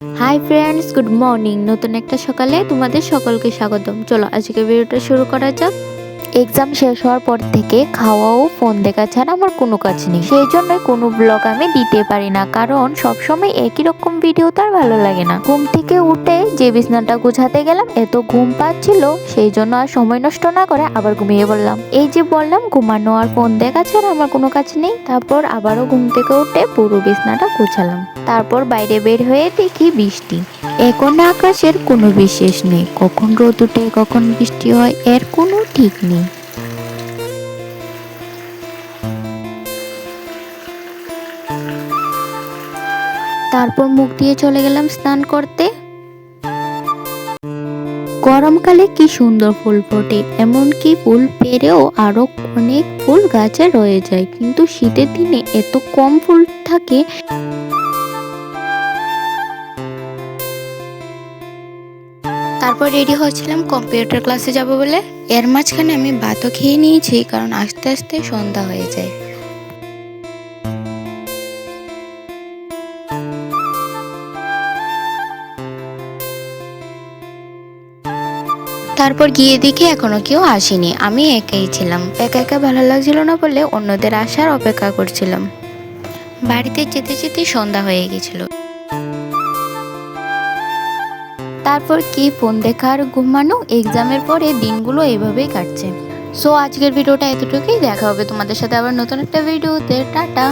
Hi friends, good morning. নতুন একটা সকালে তোমাদের সকলকে স্বাগতম। চলো আজকে ভিডিওটা শুরু করা যাক। এক্সাম শেষ হওয়ার পর থেকে খাওয়া ও ফোন দেখা ছাড়া আমার কোনো কাজ নেই। সেই জন্যই কোনো ব্লগ আমি দিতে পারি না, কারণ সবসময় একই রকম ভিডিও তার ভালো লাগে না। ঘুম থেকে উঠে যে বিছানাটা গুছাতে গেলাম, এত ঘুম পাচ্ছিল, সেই জন্য আর সময় নষ্ট না করে আবার ঘুমিয়ে পড়লাম। এই যে বললাম, ঘুমানো আর ফোন দেখা ছাড়া আমার কোনো কাজ নেই। তারপর আবারও ঘুম থেকে উঠে পুরো বিছানাটা গুছালাম। তারপর বাইরে বের হয়ে দেখি বৃষ্টি। এখন আকাশের কোনো বিশেষ নেই, কখন রোদ উঠে কখন বৃষ্টি হয় এর কোনো ঠিক নেই। তারপর মুখ দিয়ে চলে গেলাম স্নান করতে। গরমকালে কি সুন্দর ফুল ফোটে, এমনকি ফুল পেরেও আরো অনেক ফুল গাছে রয়ে যায়, কিন্তু শীতের দিনে এত কম ফুল থাকে। তারপর রেডি হচ্ছিলাম কম্পিউটার ক্লাসে যাব বলে। এর মাঝখানে আমি ভাতও খেয়ে নিয়েছি, কারণ আস্তে আস্তে সন্ধ্যা হয়ে যায়। তারপর গিয়ে দেখি এখনো কেউ আসেনি, আমি একাই ছিলাম। একা একা ভালো লাগছিল না বলে অন্যদের আসার অপেক্ষা করছিলাম। বাড়িতে যেতে যেতে সন্ধ্যা হয়ে গেছিল। তারপর কি ফোন দেখা আর ঘুমানো, এক্সামের পরে দিনগুলো এইভাবেই কাটছে। সো আজকের ভিডিওটা এতটুকুই। দেখা হবে তোমাদের সাথে আবার নতুন একটা ভিডিওতে। টাটা।